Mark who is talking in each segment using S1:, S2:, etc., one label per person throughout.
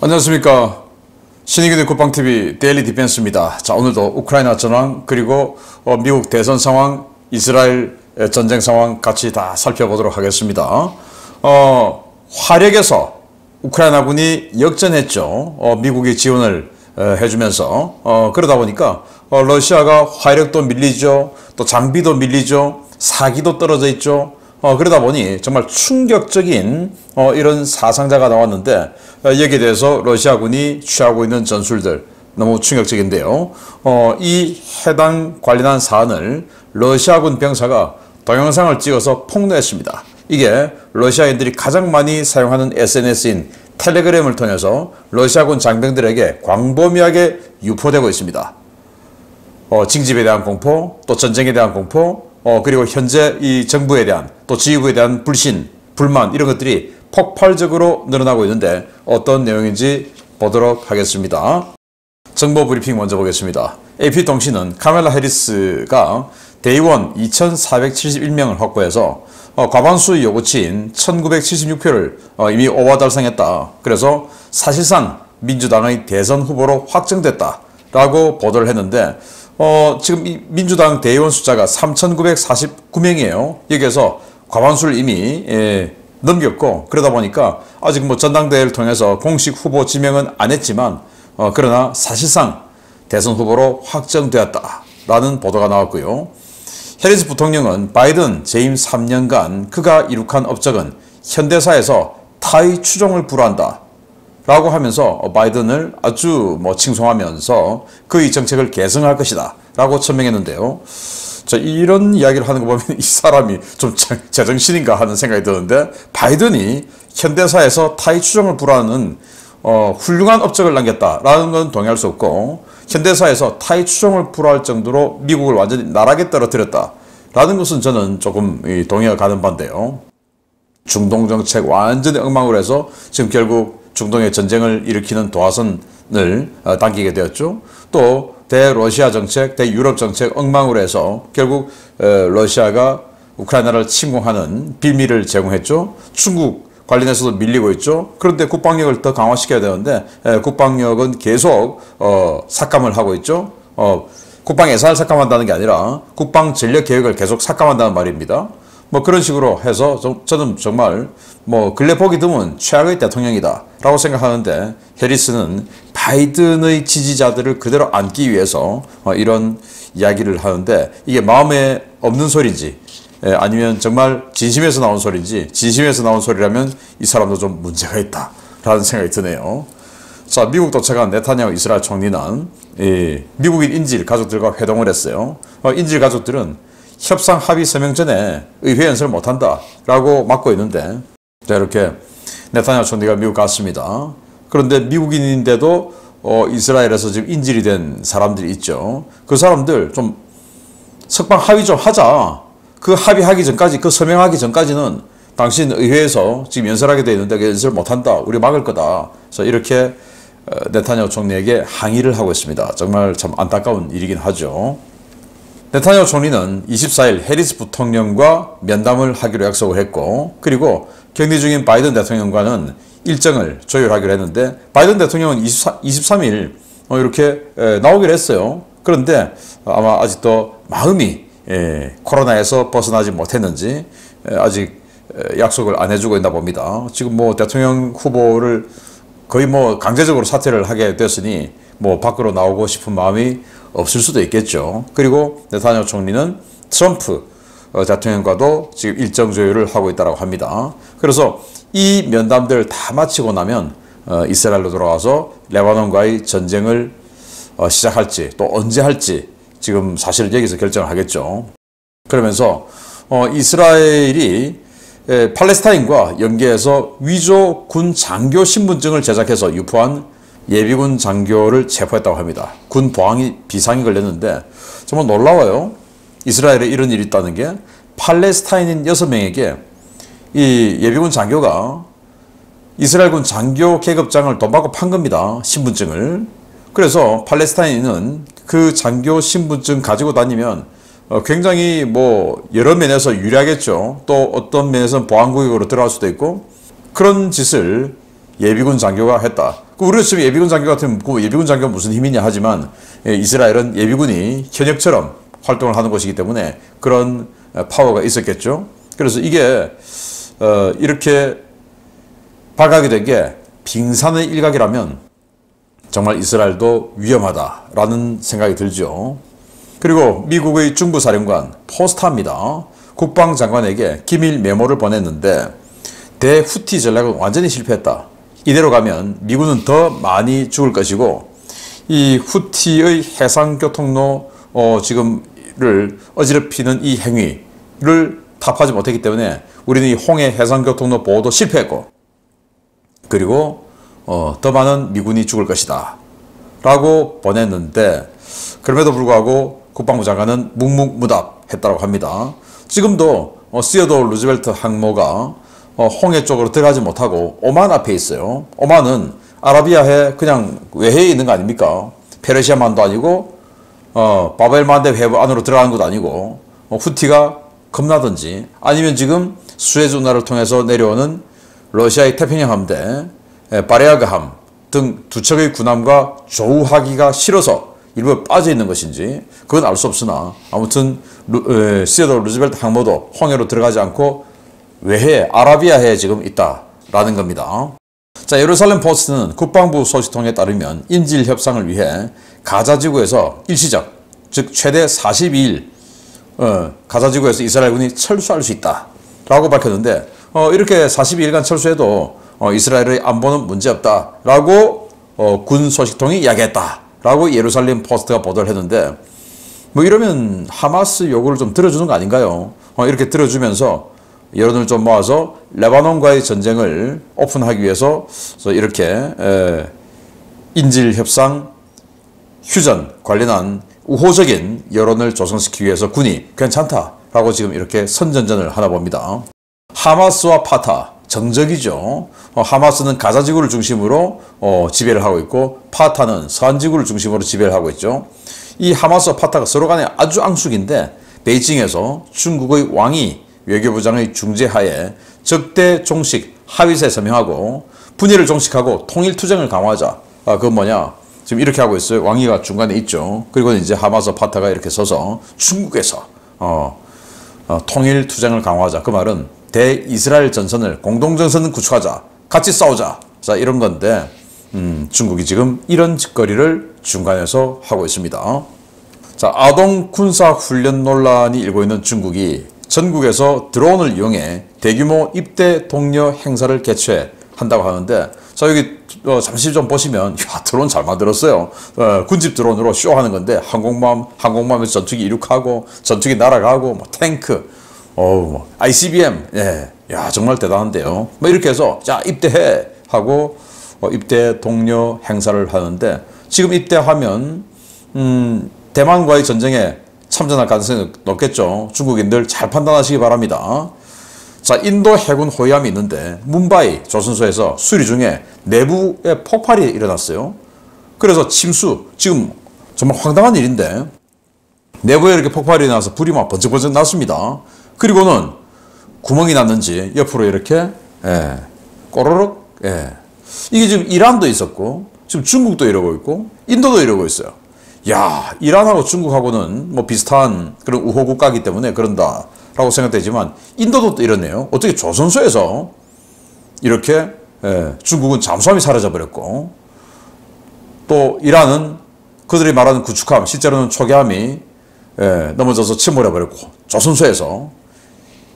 S1: 안녕하십니까. 신의균의 국방TV 데일리 디펜스입니다. 자, 오늘도 우크라이나 전황 그리고 미국 대선 상황, 이스라엘 전쟁 상황 같이 다 살펴보도록 하겠습니다. 화력에서 우크라이나군이 역전했죠. 미국이 지원을 해주면서 그러다 보니까 러시아가 화력도 밀리죠. 또 장비도 밀리죠. 사기도 떨어져 있죠. 그러다 보니 정말 충격적인 이런 사상자가 나왔는데 여기에 대해서 러시아군이 취하고 있는 전술들 너무 충격적인데요. 이 해당 관련한 사안을 러시아군 병사가 동영상을 찍어서 폭로했습니다. 이게 러시아인들이 가장 많이 사용하는 SNS인 텔레그램을 통해서 러시아군 장병들에게 광범위하게 유포되고 있습니다. 징집에 대한 공포, 또 전쟁에 대한 공포, 그리고 현재 이 정부에 대한 또 지휘부에 대한 불신, 불만 이런 것들이 폭발적으로 늘어나고 있는데 어떤 내용인지 보도록 하겠습니다. 정보 브리핑 먼저 보겠습니다. AP통신은 카멜라 해리스가 대의원 2,471명을 확보해서 과반수 요구치인 1,976표를 이미 오버 달성했다. 그래서 사실상 민주당의 대선 후보로 확정됐다 라고 보도를 했는데 지금 이 민주당 대의원 숫자가 3,949명이에요. 여기에서 과반수를 이미 넘겼고, 그러다 보니까 아직 뭐 전당대회를 통해서 공식 후보 지명은 안 했지만 그러나 사실상 대선 후보로 확정되었다라는 보도가 나왔고요. 해리스 부통령은 바이든 재임 3년간 그가 이룩한 업적은 현대사에서 타의 추종을 불허한다 라고 하면서 바이든을 아주 칭송하면서 그의 정책을 계승할 것이다 라고 천명했는데요. 자, 이런 이야기를 하는 거 보면 이 사람이 좀 제정신인가 하는 생각이 드는데, 바이든이 현대사에서 타의 추종을 불허하는 훌륭한 업적을 남겼다라는 건 동의할 수 없고, 현대사에서 타의 추종을 불허할 정도로 미국을 완전히 나락에 떨어뜨렸다라는 것은 저는 조금 동의가 가는 바인데요. 중동 정책 완전히 엉망으로 해서 지금 결국 중동의 전쟁을 일으키는 도화선을 당기게 되었죠. 또 대러시아 정책, 대유럽 정책 엉망으로 해서 결국 러시아가 우크라이나를 침공하는 빌미를 제공했죠. 중국 관련해서도 밀리고 있죠. 그런데 국방력을 더 강화시켜야 되는데 국방력은 계속 삭감을 하고 있죠. 국방 예산을 삭감한다는 게 아니라 국방 전력 계획을 계속 삭감한다는 말입니다. 그런 식으로 해서 저는 정말 근래 보기 드문 최악의 대통령이다 라고 생각하는데, 해리스는 바이든의 지지자들을 그대로 안기 위해서 이런 이야기를 하는데, 이게 마음에 없는 소리인지 아니면 정말 진심에서 나온 소리인지, 진심에서 나온 소리라면 이 사람도 좀 문제가 있다 라는 생각이 드네요. 자, 미국 도착한 네타냐후 이스라엘 총리는 미국인 인질 가족들과 회동을 했어요. 인질 가족들은 협상 합의 서명 전에 의회 연설을 못한다 라고 막고 있는데, 자, 이렇게 네타냐후 총리가 미국 갔습니다. 그런데 미국인인데도 이스라엘에서 지금 인질이 된 사람들이 있죠. 그 사람들 좀 석방 합의 좀 하자. 그 합의하기 전까지, 그 서명하기 전까지는 당신 의회에서 지금 연설하게 돼 있는데 그 연설 못한다. 우리 막을 거다. 그래서 이렇게 네타냐후 총리에게 항의를 하고 있습니다. 정말 참 안타까운 일이긴 하죠. 네타냐후 총리는 24일 해리스 부통령과 면담을 하기로 약속을 했고, 그리고 격리 중인 바이든 대통령과는 일정을 조율하기로 했는데, 바이든 대통령은 23일 이렇게 나오기로 했어요. 그런데 아마 아직도 마음이 코로나에서 벗어나지 못했는지 아직 약속을 안 해주고 있나 봅니다. 지금 대통령 후보를 거의 강제적으로 사퇴를 하게 됐으니 밖으로 나오고 싶은 마음이 없을 수도 있겠죠. 그리고 네타냐후 총리는 트럼프 대통령과도 지금 일정 조율을 하고 있다고 합니다. 그래서 이 면담들 다 마치고 나면 이스라엘로 돌아와서 레바논과의 전쟁을 시작할지 또 언제 할지 지금 사실 여기서 결정을 하겠죠. 그러면서 이스라엘이 팔레스타인과 연계해서 위조 군 장교 신분증을 제작해서 유포한 예비군 장교를 체포했다고 합니다. 군 보안이 비상이 걸렸는데 정말 놀라워요. 이스라엘에 이런 일이 있다는 게, 팔레스타인인 6명에게 이 예비군 장교가 이스라엘군 장교 계급장을 돈 받고 판 겁니다. 신분증을. 그래서 팔레스타인은 그 장교 신분증 가지고 다니면 굉장히 여러 면에서 유리하겠죠. 또 어떤 면에서는 보안구역으로 들어갈 수도 있고, 그런 짓을 예비군 장교가 했다. 우리가 지금 예비군 장교 같으면 그 예비군 장교가 무슨 힘이냐 하지만 이스라엘은 예비군이 현역처럼 활동을 하는 곳이기 때문에 그런 파워가 있었겠죠. 그래서 이게 이렇게 발각이 된 게 빙산의 일각이라면 정말 이스라엘도 위험하다라는 생각이 들죠. 그리고 미국의 중부사령관 포스타입니다. 국방장관에게 기밀 메모를 보냈는데 대후티 전략은 완전히 실패했다. 이대로 가면 미군은 더 많이 죽을 것이고 이 후티의 해상교통로 지금을 어지럽히는 이 행위를 타파하지 못했기 때문에 우리는 이 홍해 해상교통로 보호도 실패했고 그리고 더 많은 미군이 죽을 것이다 라고 보냈는데 그럼에도 불구하고 국방부 장관은 묵묵무답했다고 합니다. 지금도 시어도어 루즈벨트 항모가 홍해 쪽으로 들어가지 못하고 오만 앞에 있어요. 오만은 아라비아해 그냥 외해에 있는 거 아닙니까? 페르시아만도 아니고 바벨만대 회부 안으로 들어가는 것도 아니고 후티가 겁나든지 아니면 지금 수에즈 운하를 통해서 내려오는 러시아의 태평양 함대 바레아그함 등 두 척의 군함과 조우하기가 싫어서 일부 빠져 있는 것인지 그건 알 수 없으나 아무튼 시어도어 루즈벨트 항모도 홍해로 들어가지 않고 외해 아라비아해에 지금 있다라는 겁니다. 자, 예루살렘 포스트는 국방부 소식통에 따르면 인질 협상을 위해 가자지구에서 일시적 즉 최대 42일 가자지구에서 이스라엘군이 철수할 수 있다라고 밝혔는데 이렇게 42일간 철수해도 이스라엘의 안보는 문제없다라고 군 소식통이 이야기했다라고 예루살렘 포스트가 보도를 했는데 뭐 이러면 하마스 요구를 좀 들어주는 거 아닌가요? 이렇게 들어주면서 여론을 좀 모아서 레바논과의 전쟁을 오픈하기 위해서 이렇게 인질 협상 휴전 관련한 우호적인 여론을 조성시키기 위해서 군이 괜찮다라고 지금 이렇게 선전전을 하나 봅니다. 하마스와 파타 정적이죠. 하마스는 가자지구를 중심으로 지배를 하고 있고 파타는 서안지구를 중심으로 지배를 하고 있죠. 이 하마스와 파타가 서로 간에 아주 앙숙인데 베이징에서 중국의 왕이 외교부장의 중재하에 적대 종식 하위세 서명하고 분열을 종식하고 통일투쟁을 강화하자. 그건 뭐냐? 지금 이렇게 하고 있어요. 왕위가 중간에 있죠. 그리고 이제 하마스 파타가 이렇게 서서 중국에서 통일투쟁을 강화하자. 그 말은 대이스라엘 전선을 공동전선을 구축하자. 같이 싸우자. 자, 이런 건데 중국이 지금 이런 짓거리를 중간에서 하고 있습니다. 자, 아동 군사 훈련 논란이 일고 있는 중국이 전국에서 드론을 이용해 대규모 입대 독려 행사를 개최한다고 하는데 자 여기 잠시 좀 보시면 야 드론 잘 만들었어요. 군집 드론으로 쇼하는 건데 항공모함에서 전투기 이륙하고 전투기 날아가고 뭐 탱크 ICBM 야 정말 대단한데요. 뭐 이렇게 해서 자 입대해 하고 입대 독려 행사를 하는데 지금 입대하면 대만과의 전쟁에 참전할 가능성이 높겠죠. 중국인들 잘 판단하시기 바랍니다. 자, 인도 해군 호위함이 있는데 뭄바이 조선소에서 수리 중에 내부에 폭발이 일어났어요. 그래서 침수, 지금 정말 황당한 일인데 내부에 이렇게 폭발이 나서 불이 막 번쩍번쩍 났습니다. 그리고는 구멍이 났는지 옆으로 이렇게 꼬르륵 이게 지금 이란도 있었고 지금 중국도 이러고 있고 인도도 이러고 있어요. 야, 이란하고 중국하고는 뭐 비슷한 그런 우호 국가이기 때문에 그런다라고 생각되지만 인도도 또 이러네요. 어떻게 조선소에서 이렇게 중국은 잠수함이 사라져 버렸고 또 이란은 그들이 말하는 구축함, 실제로는 초계함이 넘어져서 침몰해 버렸고 조선소에서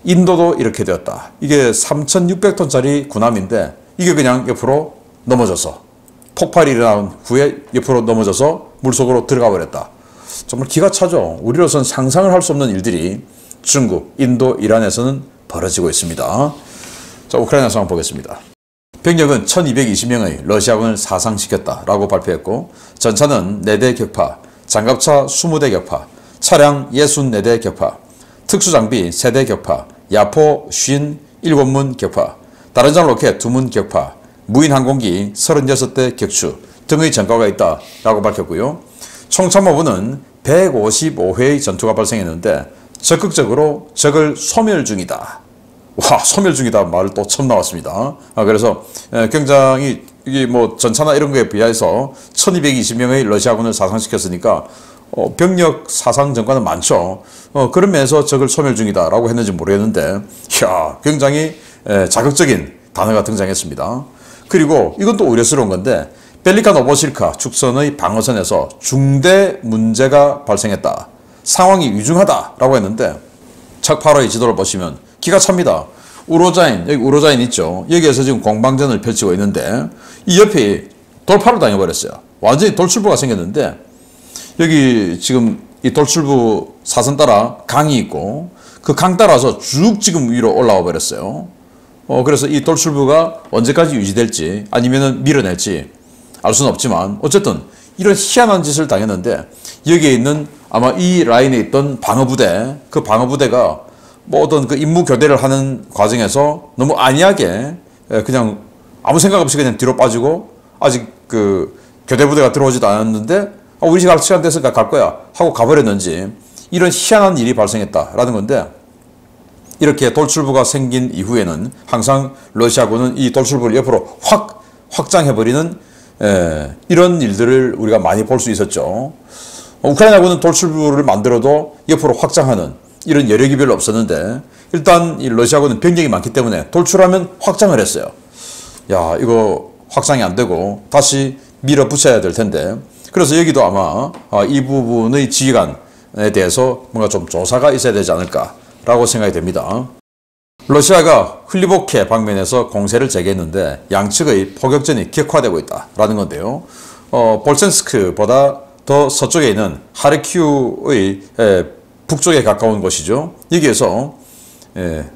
S1: 인도도 이렇게 되었다. 이게 3,600톤짜리 군함인데 이게 그냥 옆으로 넘어져서 폭발이 일어난 후에 옆으로 넘어져서 물속으로 들어가 버렸다. 정말 기가 차죠. 우리로서는 상상을 할 수 없는 일들이 중국, 인도, 이란에서는 벌어지고 있습니다. 자, 우크라이나 상황 보겠습니다. 병력은 1220명의 러시아군을 사상시켰다라고 발표했고 전차는 4대 격파, 장갑차 20대 격파, 차량 64대 격파, 특수장비 3대 격파, 야포 57문 격파, 다른 장 로켓 2문 격파, 무인 항공기 36대 격추 등의 전과가 있다라고 밝혔고요. 총참모부는 155회의 전투가 발생했는데 적극적으로 적을 소멸 중이다 와, 소멸 중이다 말을 또 처음 나왔습니다. 그래서 굉장히 이게 뭐 전차나 이런 거에 비해서 1220명의 러시아군을 사상시켰으니까 병력 사상 전과는 많죠. 그런 면에서 적을 소멸 중이다라고 했는지 모르겠는데, 이야, 굉장히 자극적인 단어가 등장했습니다. 그리고 이건 또 우려스러운 건데, 벨리카 노보실카 축선의 방어선에서 중대 문제가 발생했다. 상황이 위중하다라고 했는데, 척 8호의 지도를 보시면 기가 찹니다. 우로자인, 여기 우로자인 있죠. 여기에서 지금 공방전을 펼치고 있는데, 이 옆에 돌파를 당해버렸어요. 완전히 돌출부가 생겼는데, 여기 지금 이 돌출부 사선 따라 강이 있고, 그 강 따라서 쭉 지금 위로 올라와 버렸어요. 그래서 이 돌출부가 언제까지 유지될지 아니면은 밀어낼지 알 수는 없지만, 어쨌든 이런 희한한 짓을 당했는데, 여기에 있는 아마 이 라인에 있던 방어부대, 그 방어부대가 뭐 어떤 그 임무 교대를 하는 과정에서 너무 안이하게 그냥 아무 생각 없이 그냥 뒤로 빠지고, 아직 그 교대부대가 들어오지도 않았는데 우리 갈 시간 됐으니까 갈 거야 하고 가버렸는지, 이런 희한한 일이 발생했다라는 건데, 이렇게 돌출부가 생긴 이후에는 항상 러시아군은 이 돌출부를 옆으로 확장해버리는 이런 일들을 우리가 많이 볼 수 있었죠. 우크라이나군은 돌출부를 만들어도 옆으로 확장하는 이런 여력이 별로 없었는데, 일단 이 러시아군은 병력이 많기 때문에 돌출하면 확장을 했어요. 야, 이거 확장이 안 되고 다시 밀어붙여야 될 텐데, 그래서 여기도 아마 이 부분의 지휘관에 대해서 뭔가 좀 조사가 있어야 되지 않을까라고 생각이 됩니다. 러시아가 흘리보케 방면에서 공세를 재개했는데 양측의 포격전이 격화되고 있다라는 건데요. 볼센스크보다 더 서쪽에 있는 하르키우의 북쪽에 가까운 곳이죠. 여기에서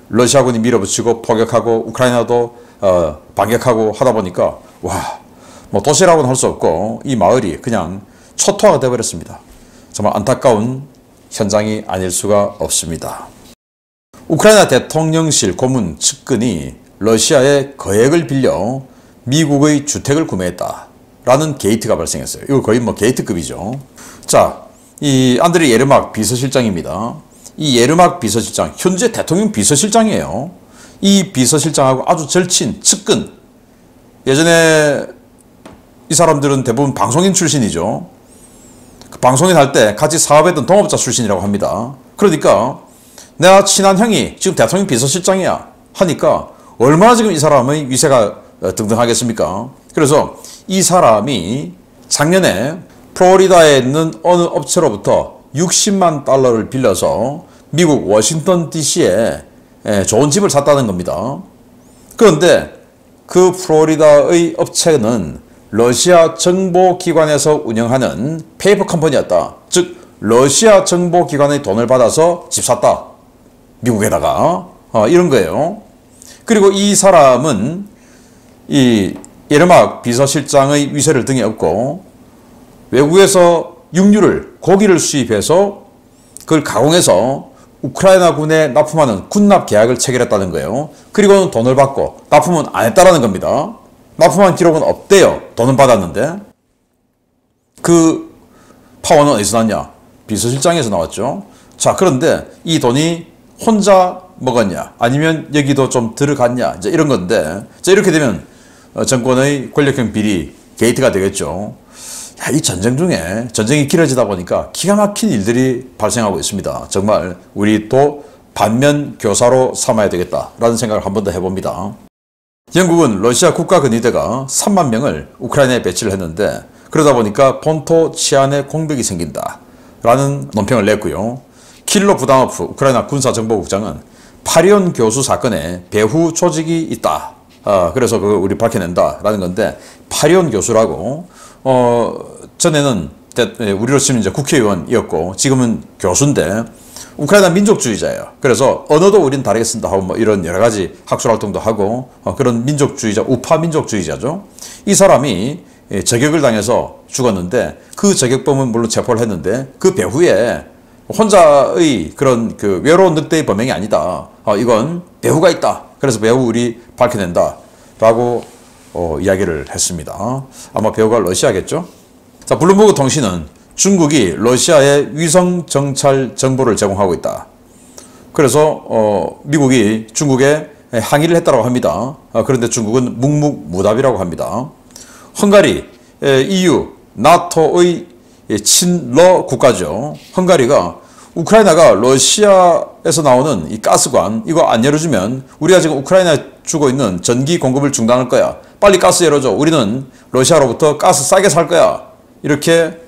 S1: 러시아군이 밀어붙이고 포격하고 우크라이나도 반격하고 하다 보니까, 와, 뭐 도시라고는 할 수 없고 이 마을이 그냥 초토화가 되어버렸습니다. 정말 안타까운 현장이 아닐 수가 없습니다. 우크라이나 대통령실 고문 측근이 러시아의 거액을 빌려 미국의 주택을 구매했다라는 게이트가 발생했어요. 이거 거의 뭐 게이트급이죠. 자, 이 안드레이 예르막 비서실장입니다. 이 예르막 비서실장, 현재 대통령 비서실장이에요. 이 비서실장하고 아주 절친, 측근. 예전에 이 사람들은 대부분 방송인 출신이죠. 그 방송인 할 때 같이 사업했던 동업자 출신이라고 합니다. 그러니까 내가 친한 형이 지금 대통령 비서실장이야 하니까 얼마나 지금 이 사람의 위세가 등등하겠습니까? 그래서 이 사람이 작년에 플로리다에 있는 어느 업체로부터 60만 달러를 빌려서 미국 워싱턴 DC에 좋은 집을 샀다는 겁니다. 그런데 그 플로리다의 업체는 러시아 정보기관에서 운영하는 페이퍼 컴퍼니였다. 즉 러시아 정보기관의 돈을 받아서 집 샀다. 미국에다가 이런 거예요. 그리고 이 사람은 이 예르막 비서실장의 위세를 등에 업고 외국에서 육류를, 고기를 수입해서 그걸 가공해서 우크라이나군에 납품하는 군납 계약을 체결했다는 거예요. 그리고는 돈을 받고 납품은 안 했다라는 겁니다. 납품한 기록은 없대요. 돈은 받았는데. 그 파워는 어디서 났냐? 비서실장에서 나왔죠. 자, 그런데 이 돈이 혼자 먹었냐? 아니면 여기도 좀 들어갔냐? 이제 이런 건데, 자, 이렇게 되면 정권의 권력형 비리 게이트가 되겠죠. 야, 이 전쟁 중에 전쟁이 길어지다 보니까 기가 막힌 일들이 발생하고 있습니다. 정말 우리 또 반면 교사로 삼아야 되겠다라는 생각을 한 번 더 해봅니다. 영국은 러시아 국가근위대가 3만 명을 우크라이나에 배치를 했는데, 그러다 보니까 본토 치안에 공백이 생긴다라는 논평을 냈고요. 킬로 부다노프 우크라이나 군사정보국장은 파리온 교수 사건에 배후 조직이 있다. 그래서 그걸 우리 밝혀낸다라는 건데, 파리온 교수라고 전에는 우리로 치면 이제 국회의원이었고 지금은 교수인데 우크라이나 민족주의자예요. 그래서 언어도 우린 다르게 쓴다 하고 뭐 이런 여러 가지 학술 활동도 하고 그런 민족주의자, 우파 민족주의자죠. 이 사람이 저격을 당해서 죽었는데 그 저격범은 물론 체포를 했는데 그 배후에 혼자의 그런 그 외로운 늑대의 범행이 아니다. 이건 배후가 있다. 그래서 배후 우리 밝혀낸다. 라고 이야기를 했습니다. 아마 배후가 러시아겠죠? 자, 블룸버그 통신은 중국이 러시아에 위성 정찰 정보를 제공하고 있다. 그래서 미국이 중국에 항의를 했다고 합니다. 그런데 중국은 묵묵무답이라고 합니다. 헝가리, EU, 나토의 친러 국가죠. 헝가리가 우크라이나가 러시아에서 나오는 이 가스관 이거 안 열어주면 우리가 지금 우크라이나에 주고 있는 전기 공급을 중단할 거야. 빨리 가스 열어줘. 우리는 러시아로부터 가스 싸게 살 거야. 이렇게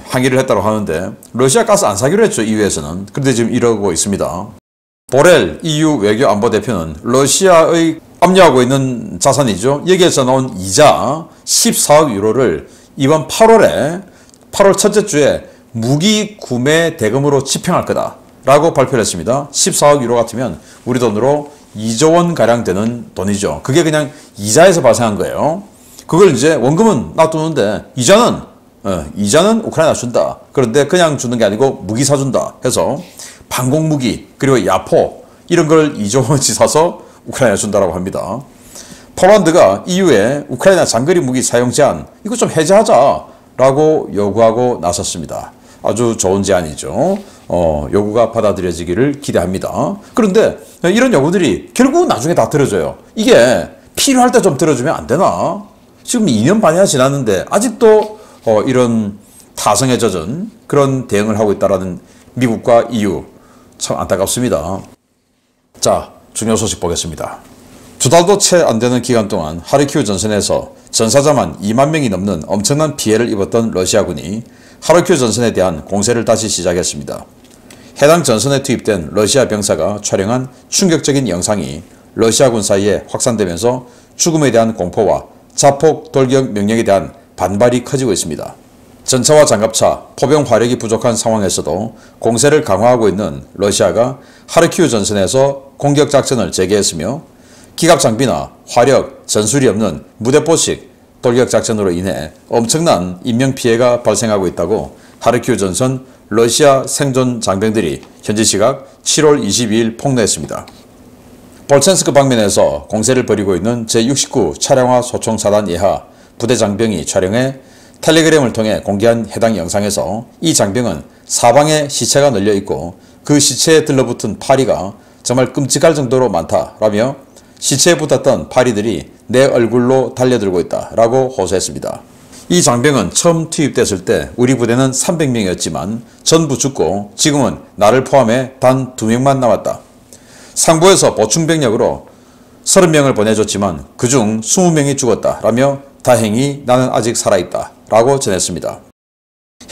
S1: 항의를 했다고 하는데 러시아 가스 안 사기로 했죠. EU에서는. 그런데 지금 이러고 있습니다. 보렐 EU 외교안보대표는 러시아의 압류하고 있는 자산이죠. 여기에서 나온 이자 14억 유로를 이번 8월 첫째 주에 무기 구매 대금으로 집행할 거다라고 발표를 했습니다. 14억 유로 같으면 우리 돈으로 2조 원 가량 되는 돈이죠. 그게 그냥 이자에서 발생한 거예요. 그걸 이제 원금은 놔두는데 이자는 우크라이나 준다. 그런데 그냥 주는 게 아니고 무기 사준다 해서 방공무기 그리고 야포 이런 걸 2조 원치 사서 우크라이나 준다라고 합니다. 폴란드가 EU에 우크라이나 장거리 무기 사용 제한 이거 좀 해제하자라고 요구하고 나섰습니다. 아주 좋은 제안이죠. 요구가 받아들여지기를 기대합니다. 그런데 이런 요구들이 결국 나중에 다 들어줘요. 이게 필요할 때 좀 들어주면 안 되나? 지금 2년 반이나 지났는데 아직도 이런 타성에 젖은 그런 대응을 하고 있다는 미국과 EU 참 안타깝습니다. 자, 중요 소식 보겠습니다. 2달도 채 안 되는 기간 동안 하르키우 전선에서 전사자만 2만 명이 넘는 엄청난 피해를 입었던 러시아군이 하르키우 전선에 대한 공세를 다시 시작했습니다. 해당 전선에 투입된 러시아 병사가 촬영한 충격적인 영상이 러시아군 사이에 확산되면서 죽음에 대한 공포와 자폭 돌격 명령에 대한 반발이 커지고 있습니다. 전차와 장갑차, 포병 화력이 부족한 상황에서도 공세를 강화하고 있는 러시아가 하르키우 전선에서 공격 작전을 재개했으며 기갑 장비나 화력, 전술이 없는 무대포식 돌격 작전으로 인해 엄청난 인명피해가 발생하고 있다고 하르키우 전선 러시아 생존 장병들이 현지 시각 7월 22일 폭로했습니다. 볼첸스크 방면에서 공세를 벌이고 있는 제69 차량화 소총사단 예하 부대 장병이 촬영해 텔레그램을 통해 공개한 해당 영상에서 이 장병은 사방에 시체가 널려 있고 그 시체에 들러붙은 파리가 정말 끔찍할 정도로 많다라며 시체에 붙었던 파리들이 내 얼굴로 달려들고 있다 라고 호소했습니다. 이 장병은 처음 투입됐을 때 우리 부대는 300명이었지만 전부 죽고 지금은 나를 포함해 단 2명만 남았다. 상부에서 보충병력으로 30명을 보내줬지만 그중 20명이 죽었다 라며 다행히 나는 아직 살아있다 라고 전했습니다.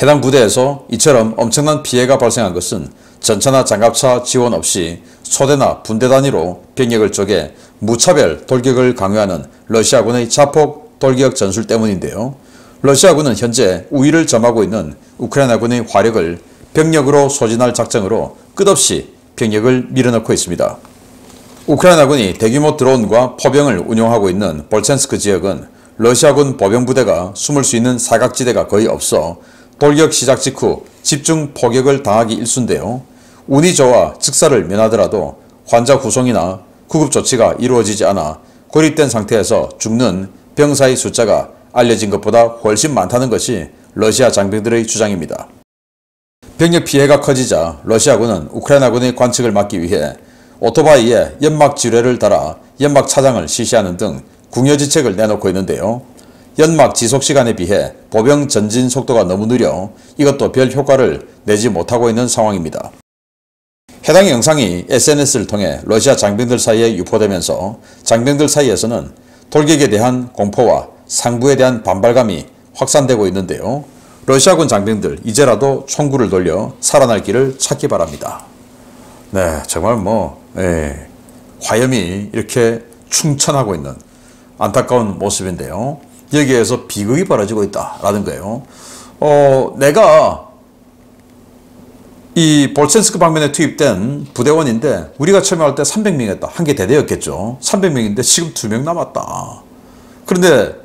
S1: 해당 부대에서 이처럼 엄청난 피해가 발생한 것은 전차나 장갑차 지원 없이 소대나 분대 단위로 병력을 쪼개 무차별 돌격을 강요하는 러시아군의 자폭 돌격 전술 때문인데요. 러시아군은 현재 우위를 점하고 있는 우크라이나군의 화력을 병력으로 소진할 작정으로 끝없이 병력을 밀어넣고 있습니다. 우크라이나군이 대규모 드론과 포병을 운용하고 있는 볼첸스크 지역은 러시아군 보병부대가 숨을 수 있는 사각지대가 거의 없어 돌격 시작 직후 집중 포격을 당하기 일쑤인데요. 운이 좋아 즉사를 면하더라도 환자 후송이나 구급조치가 이루어지지 않아 고립된 상태에서 죽는 병사의 숫자가 알려진 것보다 훨씬 많다는 것이 러시아 장병들의 주장입니다. 병력 피해가 커지자 러시아군은 우크라이나군의 관측을 막기 위해 오토바이에 연막 지뢰를 달아 연막 차장을 실시하는 등 궁여지책을 내놓고 있는데요. 연막 지속시간에 비해 보병 전진 속도가 너무 느려 이것도 별 효과를 내지 못하고 있는 상황입니다. 해당 영상이 SNS를 통해 러시아 장병들 사이에 유포되면서 장병들 사이에서는 돌격에 대한 공포와 상부에 대한 반발감이 확산되고 있는데요. 러시아군 장병들 이제라도 총구를 돌려 살아날 길을 찾기 바랍니다. 네, 정말 화염이 이렇게 충천하고 있는 안타까운 모습인데요. 여기에서 비극이 벌어지고 있다라는 거예요. 내가 이 볼첸스크 방면에 투입된 부대원인데 우리가 처음에 할 때 300명이었다. 한 개 대대였겠죠. 300명인데 지금 2명 남았다. 그런데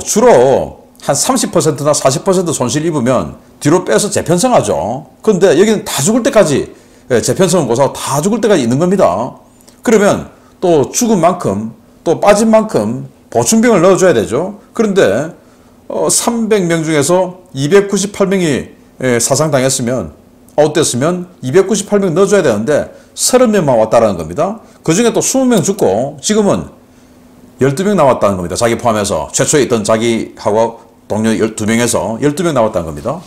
S1: 주로 한 30%나 40% 손실 입으면 뒤로 빼서 재편성하죠. 그런데 여기는 다 죽을 때까지 재편성을 못하고 다 죽을 때까지 있는 겁니다. 그러면 또 죽은 만큼 또 빠진 만큼 보충병을 넣어줘야 되죠. 그런데 300명 중에서 298명이 사상당했으면 아웃됐으면 298명 넣어줘야 되는데 30명만 왔다라는 겁니다. 그 중에 또 20명 죽고 지금은 12명 남았다는 겁니다. 자기 포함해서 최초에 있던 자기하고 동료 12명에서 12명 남았다는 겁니다.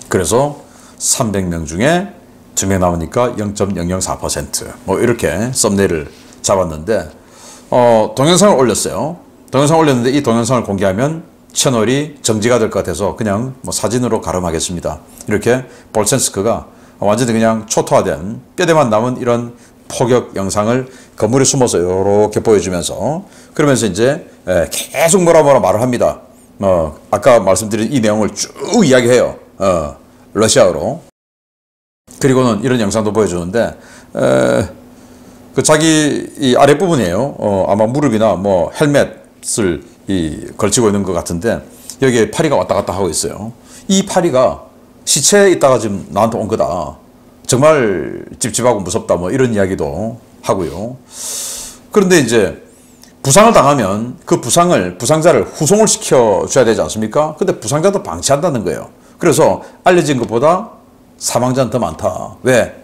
S1: 그래서 300명 중에 2명 남으니까 0.004% 뭐 이렇게 썸네일을 잡았는데 동영상을 올렸어요. 동영상을 올렸는데 이 동영상을 공개하면 채널이 정지가 될 것 같아서 그냥 뭐 사진으로 가름하겠습니다. 이렇게 볼첸스크가 완전히 그냥 초토화된 뼈대만 남은 이런 포격 영상을 건물에 숨어서 이렇게 보여주면서 그러면서 이제 계속 뭐라 말을 합니다. 아까 말씀드린 이 내용을 쭉 이야기해요. 러시아어로. 그리고는 이런 영상도 보여주는데 그 자기 이 아랫부분이에요. 아마 무릎이나 뭐 헬멧을 걸치고 있는 것 같은데 여기에 파리가 왔다 갔다 하고 있어요. 이 파리가 시체에 있다가 지금 나한테 온 거다. 정말 찝찝하고 무섭다. 뭐 이런 이야기도 하고요. 그런데 이제 부상을 당하면 그 부상자를 후송을 시켜줘야 되지 않습니까? 근데 부상자도 방치한다는 거예요. 그래서 알려진 것보다 사망자는 더 많다. 왜?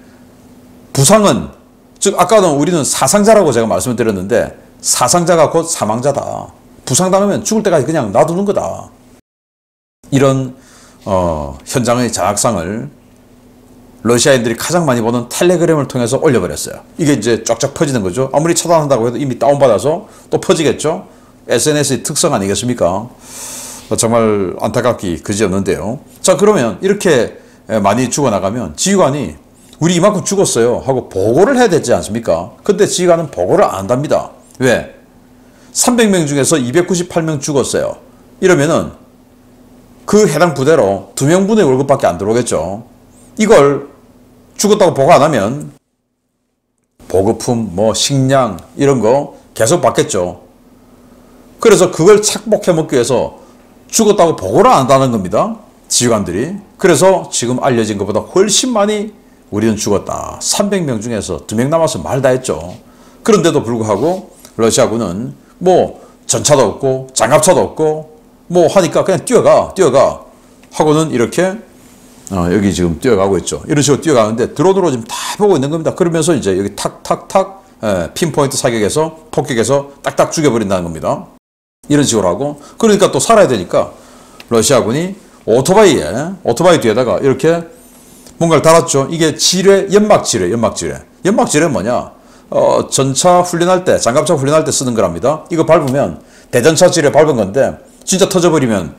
S1: 부상은, 즉 아까는 우리는 사상자라고 제가 말씀을 드렸는데 사상자가 곧 사망자다. 부상당하면 죽을 때까지 그냥 놔두는 거다. 이런 현장의 장악상을 러시아인들이 가장 많이 보는 텔레그램을 통해서 올려버렸어요. 이게 이제 쫙쫙 퍼지는 거죠. 아무리 차단한다고 해도 이미 다운받아서 또 퍼지겠죠. SNS의 특성 아니겠습니까? 정말 안타깝기 그지없는데요. 자, 그러면 이렇게 많이 죽어나가면 지휘관이 우리 이만큼 죽었어요 하고 보고를 해야 되지 않습니까? 근데 지휘관은 보고를 안 한답니다. 왜? 300명 중에서 298명 죽었어요. 이러면은 그 해당 부대로 2명분의 월급밖에 안 들어오겠죠. 이걸 죽었다고 보고 안 하면 보급품, 뭐 식량 이런 거 계속 받겠죠. 그래서 그걸 착복해 먹기 위해서 죽었다고 보고를 안 한다는 겁니다. 지휘관들이. 그래서 지금 알려진 것보다 훨씬 많이 우리는 죽었다. 300명 중에서 2명 남아서 말 다 했죠. 그런데도 불구하고 러시아군은 뭐 전차도 없고 장갑차도 없고 뭐 하니까 그냥 뛰어가 하고는 이렇게 여기 지금 뛰어가고 있죠. 이런 식으로 뛰어가는데 드론으로 지금 다 보고 있는 겁니다. 그러면서 이제 여기 탁탁탁 핀포인트 사격해서 폭격해서 딱딱 죽여버린다는 겁니다. 이런 식으로 하고 그러니까 또 살아야 되니까 러시아군이 오토바이 뒤에다가 이렇게 뭔가를 달았죠. 이게 연막지뢰는 뭐냐? 전차 훈련할 때, 장갑차 훈련할 때 쓰는 거랍니다. 이거 밟으면 대전차 지뢰 밟은 건데 진짜 터져버리면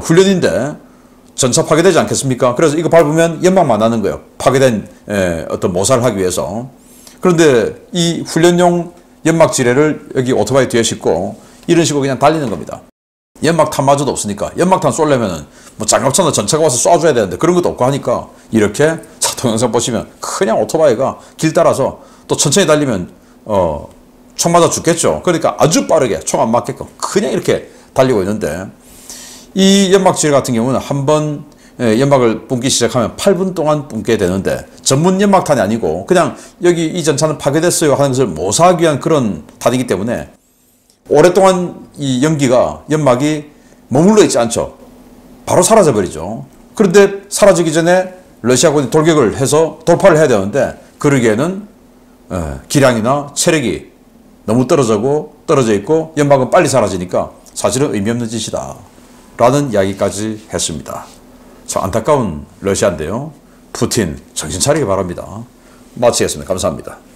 S1: 훈련인데 전차 파괴되지 않겠습니까? 그래서 이거 밟으면 연막만 나는 거예요. 파괴된 어떤 모사를 하기 위해서. 그런데 이 훈련용 연막 지뢰를 여기 오토바이 뒤에 싣고 이런 식으로 그냥 달리는 겁니다. 연막탄마저도 없으니까 연막탄 쏠려면은 뭐 장갑차나 전차가 와서 쏴줘야 되는데 그런 것도 없고 하니까 이렇게 자, 동영상 보시면 그냥 오토바이가 길 따라서 또 천천히 달리면 총 맞아 죽겠죠. 그러니까 아주 빠르게 총 안 맞게끔 그냥 이렇게 달리고 있는데 이 연막지뢰 같은 경우는 한번 연막을 뿜기 시작하면 8분 동안 뿜게 되는데 전문 연막탄이 아니고 그냥 여기 이 전차는 파괴됐어요 하는 것을 모사하기 위한 그런 탄이기 때문에 오랫동안 이 연막이 머물러 있지 않죠. 바로 사라져 버리죠. 그런데 사라지기 전에 러시아군이 돌격을 해서 돌파를 해야 되는데 그러기에는 기량이나 체력이 너무 떨어져 있고 연막은 빨리 사라지니까 사실은 의미 없는 짓이다 라는 이야기까지 했습니다. 참 안타까운 러시아인데요. 푸틴 정신 차리기 바랍니다. 마치겠습니다. 감사합니다.